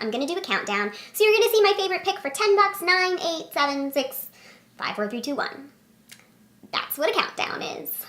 I'm gonna do a countdown. So you're gonna see my favorite pick for 10 bucks, 9, 8, 7, 6, 5, 4, 3, 2, 1. That's what a countdown is.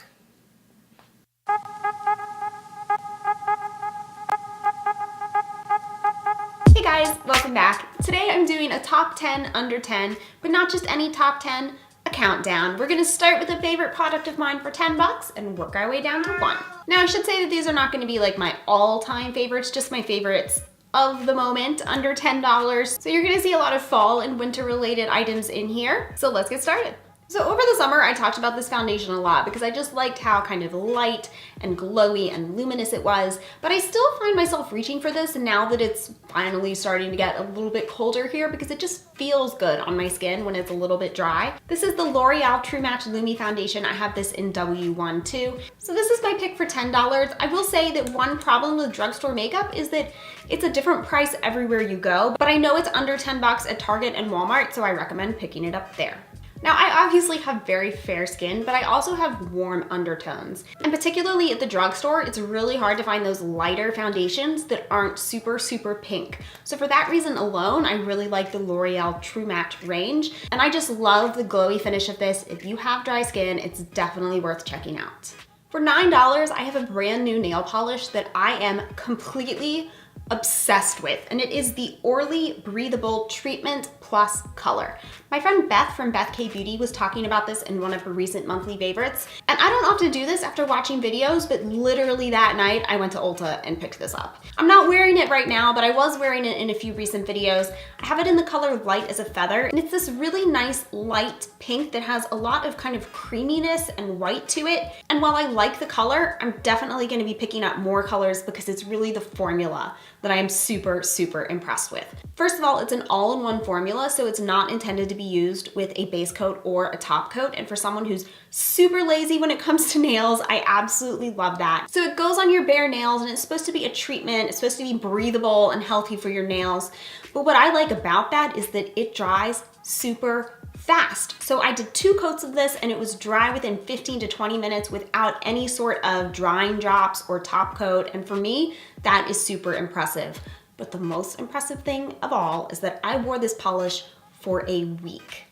Hey guys, welcome back. Today I'm doing a top 10 under 10, but not just any top 10, a countdown. We're gonna start with a favorite product of mine for 10 bucks and work our way down to 1. Now I should say that these are not gonna be like my all-time favorites, just my favorites of the moment, under $10. So you're gonna see a lot of fall and winter related items in here. So let's get started. So over the summer, I talked about this foundation a lot because I just liked how kind of light and glowy and luminous it was, but I still find myself reaching for this now that it's finally starting to get a little bit colder here because it just feels good on my skin when it's a little bit dry. This is the L'Oreal True Match Lumi foundation. I have this in W1 too. So this is my pick for $10. I will say that one problem with drugstore makeup is that it's a different price everywhere you go, but I know it's under 10 bucks at Target and Walmart, so I recommend picking it up there. Now, I obviously have very fair skin, but I also have warm undertones. And particularly at the drugstore, it's really hard to find those lighter foundations that aren't super, super pink. So for that reason alone, I really like the L'Oreal True Match range. And I just love the glowy finish of this. If you have dry skin, it's definitely worth checking out. For $9, I have a brand new nail polish that I am completely obsessed with, and it is the Orly Breathable Treatment Plus Color. My friend Beth from Beth K Beauty was talking about this in one of her recent monthly favorites, and I don't often do this after watching videos, but literally that night I went to Ulta and picked this up. I'm not wearing it right now, but I was wearing it in a few recent videos. I have it in the color Light as a Feather, and it's this really nice light pink that has a lot of kind of creaminess and white to it. And while I like the color, I'm definitely going to be picking up more colors because it's really the formula that I am super, super impressed with. First of all, it's an all-in-one formula, so it's not intended to be used with a base coat or a top coat. And for someone who's super lazy when it comes to nails, I absolutely love that. So it goes on your bare nails and it's supposed to be a treatment. It's supposed to be breathable and healthy for your nails. But what I like about that is that it dries super fast. So I did 2 coats of this and it was dry within 15 to 20 minutes without any sort of drying drops or top coat. And for me, that is super impressive. But the most impressive thing of all is that I wore this polish for a week.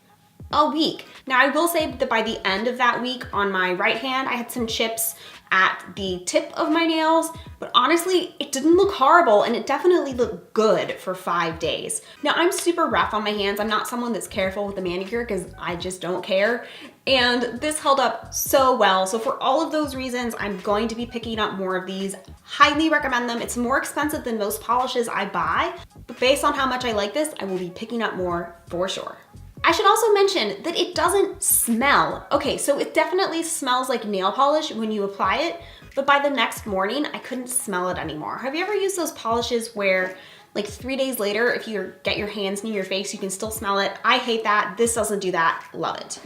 A week. Now I will say that by the end of that week on my right hand, I had some chips at the tip of my nails, but honestly, it didn't look horrible and it definitely looked good for 5 days. Now I'm super rough on my hands. I'm not someone that's careful with the manicure because I just don't care. And this held up so well. So for all of those reasons, I'm going to be picking up more of these. Highly recommend them. It's more expensive than most polishes I buy, but based on how much I like this, I will be picking up more for sure. I should also mention that it doesn't smell. Okay, so it definitely smells like nail polish when you apply it, but by the next morning, I couldn't smell it anymore. Have you ever used those polishes where like 3 days later, if you get your hands near your face, you can still smell it? I hate that. This doesn't do that. Love it.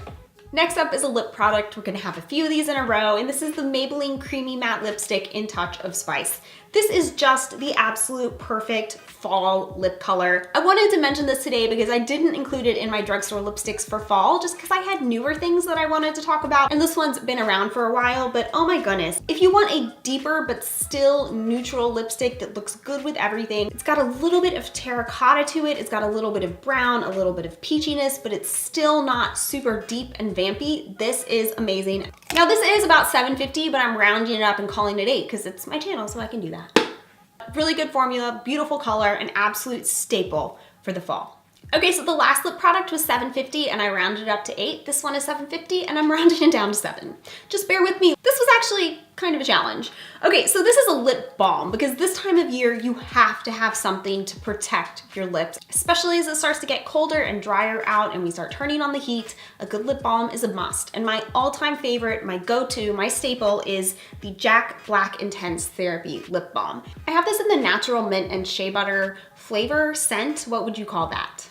Next up is a lip product. We're gonna have a few of these in a row, and this is the Maybelline Creamy Matte Lipstick in Touch of Spice. This is just the absolute perfect fall lip color. I wanted to mention this today because I didn't include it in my drugstore lipsticks for fall just because I had newer things that I wanted to talk about, and this one's been around for a while, but oh my goodness. If you want a deeper but still neutral lipstick that looks good with everything, it's got a little bit of terracotta to it, it's got a little bit of brown, a little bit of peachiness, but it's still not super deep and vampy. This is amazing. Now this is about $7.50, but I'm rounding it up and calling it $8 because it's my channel, so I can do that. Really good formula, beautiful color, an absolute staple for the fall. Okay, so the last lip product was $7.50 and I rounded it up to $8. This one is $7.50 and I'm rounding it down to $7. Just bear with me. This was actually kind of a challenge. Okay, so this is a lip balm because this time of year you have to have something to protect your lips, especially as it starts to get colder and drier out and we start turning on the heat. A good lip balm is a must. And my all-time favorite, my go-to, my staple is the Jack Black Intense Therapy Lip Balm. I have this in the natural mint and shea butter flavor scent. What would you call that?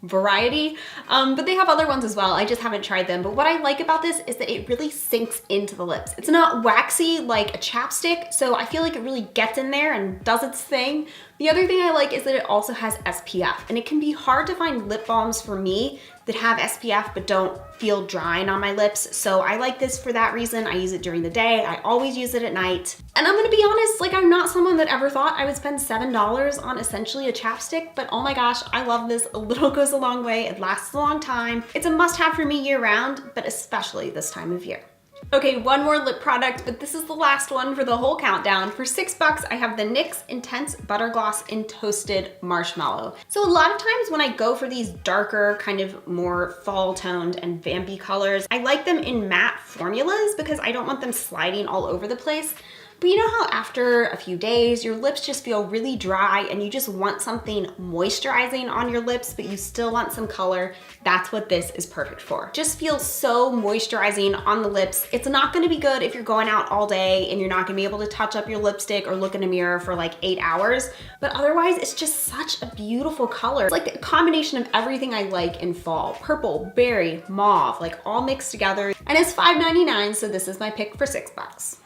Variety, but they have other ones as well. I just haven't tried them. But what I like about this is that it really sinks into the lips. It's not waxy like a chapstick, so I feel like it really gets in there and does its thing, The other thing I like is that it also has SPF, and it can be hard to find lip balms for me that have SPF but don't feel drying on my lips. So I like this for that reason. I use it during the day. I always use it at night. And I'm gonna be honest, like I'm not someone that ever thought I would spend $7 on essentially a chapstick, but oh my gosh, I love this. A little goes a long way. It lasts a long time. It's a must-have for me year round, but especially this time of year. Okay, one more lip product, but this is the last one for the whole countdown. For $6, I have the NYX Intense Butter Gloss in Toasted Marshmallow. So a lot of times when I go for these darker, kind of more fall toned and vampy colors, I like them in matte formulas because I don't want them sliding all over the place. But you know how after a few days, your lips just feel really dry and you just want something moisturizing on your lips, but you still want some color? That's what this is perfect for. Just feels so moisturizing on the lips. It's not gonna be good if you're going out all day and you're not gonna be able to touch up your lipstick or look in a mirror for like 8 hours, but otherwise it's just such a beautiful color. It's like a combination of everything I like in fall. Purple, berry, mauve, like all mixed together. And it's $5.99, so this is my pick for $6.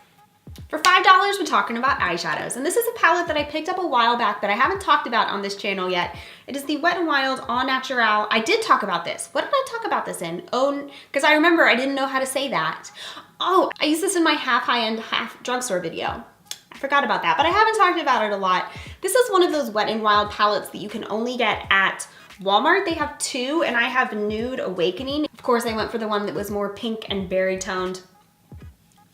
For $5, we're talking about eyeshadows, and this is a palette that I picked up a while back that I haven't talked about on this channel yet. It is the Wet n Wild Au Naturel. I did talk about this. What did I talk about this in? Oh, because I remember I didn't know how to say that. Oh, I used this in my half high-end, half drugstore video. I forgot about that, but I haven't talked about it a lot. This is one of those Wet n Wild palettes that you can only get at Walmart. They have two, and I have Nude Awakening. Of course, I went for the one that was more pink and berry toned.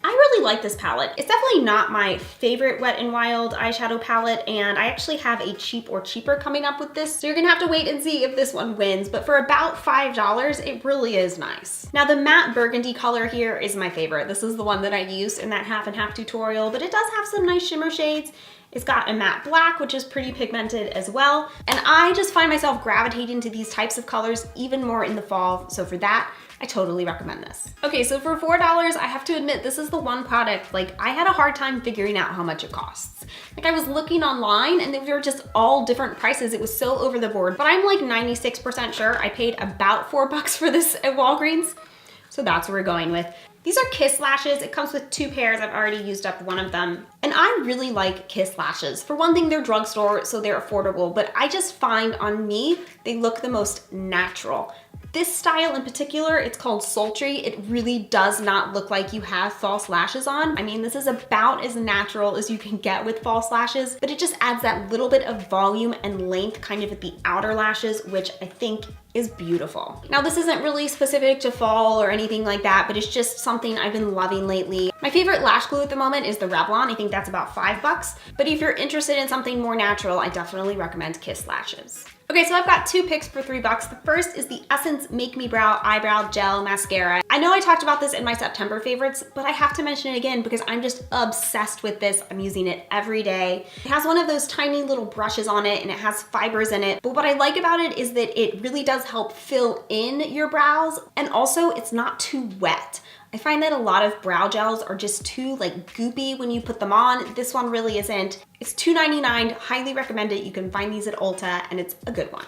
I really like this palette. It's definitely not my favorite Wet n Wild eyeshadow palette, and I actually have a cheap or cheaper coming up with this, so you're gonna have to wait and see if this one wins, but for about $5, it really is nice. Now the matte burgundy color here is my favorite. This is the one that I used in that half and half tutorial, but it does have some nice shimmer shades. It's got a matte black, which is pretty pigmented as well, and I just find myself gravitating to these types of colors even more in the fall, so for that, I totally recommend this. Okay, so for $4, I have to admit, this is the one product, like I had a hard time figuring out how much it costs. Like I was looking online and they were just all different prices. It was so over the board, but I'm like 96% sure I paid about $4 for this at Walgreens. So that's what we're going with. These are Kiss lashes. It comes with 2 pairs. I've already used up one of them. And I really like Kiss lashes. For one thing, they're drugstore, so they're affordable, but I just find on me, they look the most natural. This style in particular, it's called Sultry. It really does not look like you have false lashes on. I mean, this is about as natural as you can get with false lashes, but it just adds that little bit of volume and length kind of at the outer lashes, which I think is beautiful. Now, this isn't really specific to fall or anything like that, but it's just something I've been loving lately. My favorite lash glue at the moment is the Revlon. I think that's about $5, but if you're interested in something more natural, I definitely recommend Kiss lashes. Okay, so I've got 2 picks for $3. The first is the Essence Make Me Brow Eyebrow Gel Mascara. I know I talked about this in my September favorites, but I have to mention it again because I'm just obsessed with this. I'm using it every day. It has one of those tiny little brushes on it and it has fibers in it. But what I like about it is that it really does help fill in your brows, and also it's not too wet. I find that a lot of brow gels are just too like goopy when you put them on. This one really isn't. It's $2.99, highly recommend it. You can find these at Ulta and it's a good one.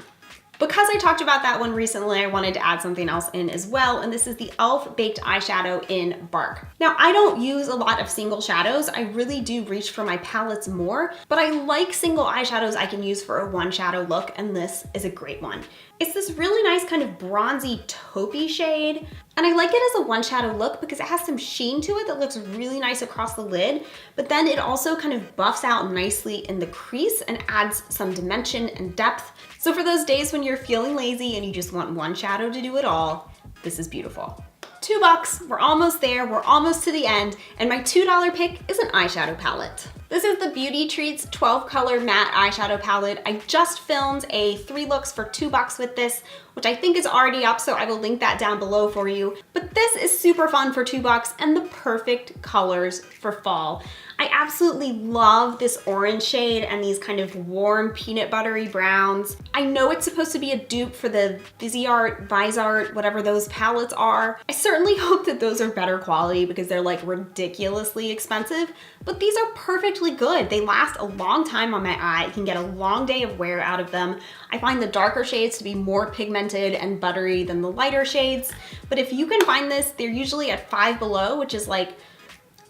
Because I talked about that one recently, I wanted to add something else in as well, and this is the e.l.f. Baked Eyeshadow in Bark. Now, I don't use a lot of single shadows. I really do reach for my palettes more, but I like single eyeshadows I can use for a one shadow look, and this is a great one. It's this really nice kind of bronzy taupey shade, and I like it as a one shadow look because it has some sheen to it that looks really nice across the lid, but then it also kind of buffs out nicely in the crease and adds some dimension and depth. So for those days when you're feeling lazy and you just want one shadow to do it all, this is beautiful. $2, we're almost there, we're almost to the end, and my $2 pick is an eyeshadow palette. This is the Beauty Treats 12 color matte eyeshadow palette. I just filmed a 3 looks for $2 with this, which I think is already up, so I will link that down below for you. But this is super fun for $2 and the perfect colors for fall. I absolutely love this orange shade and these kind of warm peanut buttery browns. I know it's supposed to be a dupe for the Viseart, Viseart, whatever those palettes are. I certainly hope that those are better quality because they're like ridiculously expensive, but these are perfectly good. They last a long time on my eye. You can get a long day of wear out of them. I find the darker shades to be more pigmented and buttery than the lighter shades, but if you can find this, they're usually at Five Below, which is like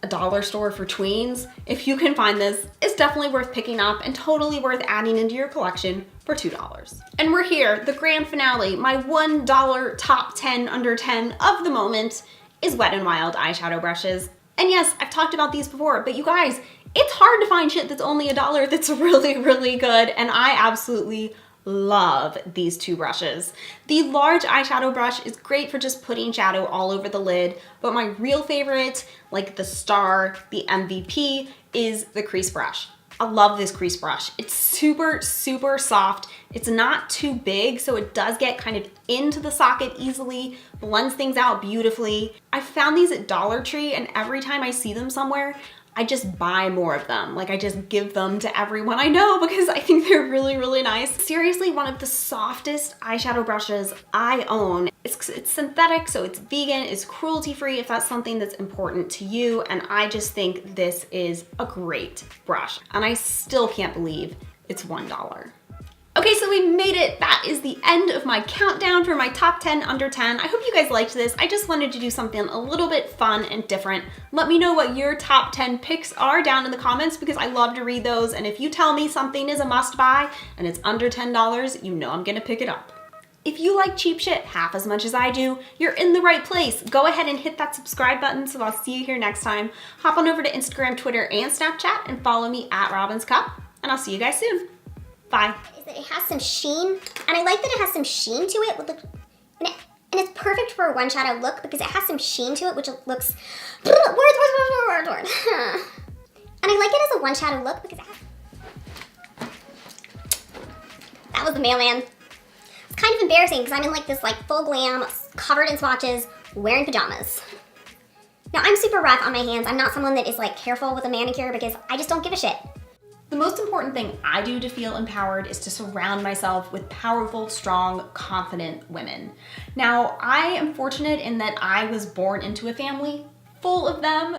a dollar store for tweens. If you can find this, it's definitely worth picking up and totally worth adding into your collection for $2. And we're here, the grand finale, my $1 top 10 under 10 of the moment is Wet n Wild eyeshadow brushes. And yes, I've talked about these before, but you guys, it's hard to find shit that's only $1 that's really, really good, and I absolutely love these two brushes. The large eyeshadow brush is great for just putting shadow all over the lid, but my real favorite, like the star, the MVP, is the crease brush. I love this crease brush. It's super, super soft. It's not too big, so it does get kind of into the socket easily, blends things out beautifully. I found these at Dollar Tree, and every time I see them somewhere, I just buy more of them. Like, I just give them to everyone I know because I think they're really, really nice. Seriously, one of the softest eyeshadow brushes I own. It's synthetic, so it's vegan, it's cruelty-free if that's something that's important to you, and I just think this is a great brush. And I still can't believe it's $1. Okay, so we made it. That is the end of my countdown for my top 10 under 10. I hope you guys liked this. I just wanted to do something a little bit fun and different. Let me know what your top 10 picks are down in the comments because I love to read those. And if you tell me something is a must buy and it's under $10, you know I'm gonna pick it up. If you like cheap shit half as much as I do, you're in the right place. Go ahead and hit that subscribe button so I'll see you here next time. Hop on over to Instagram, Twitter, and Snapchat and follow me at Robin's Cup, and I'll see you guys soon. Bye. Is that it has some sheen, and I like that it has some sheen to it, and it's perfect for a one shadow look because it has some sheen to it, which looks, word. And I like it as a one shadow look because that was the mailman. It's kind of embarrassing because I'm in like this like full glam, covered in swatches, wearing pajamas. Now I'm super rough on my hands. I'm not someone that is like careful with a manicure because I just don't give a shit. The most important thing I do to feel empowered is to surround myself with powerful, strong, confident women. Now, I am fortunate in that I was born into a family full of them.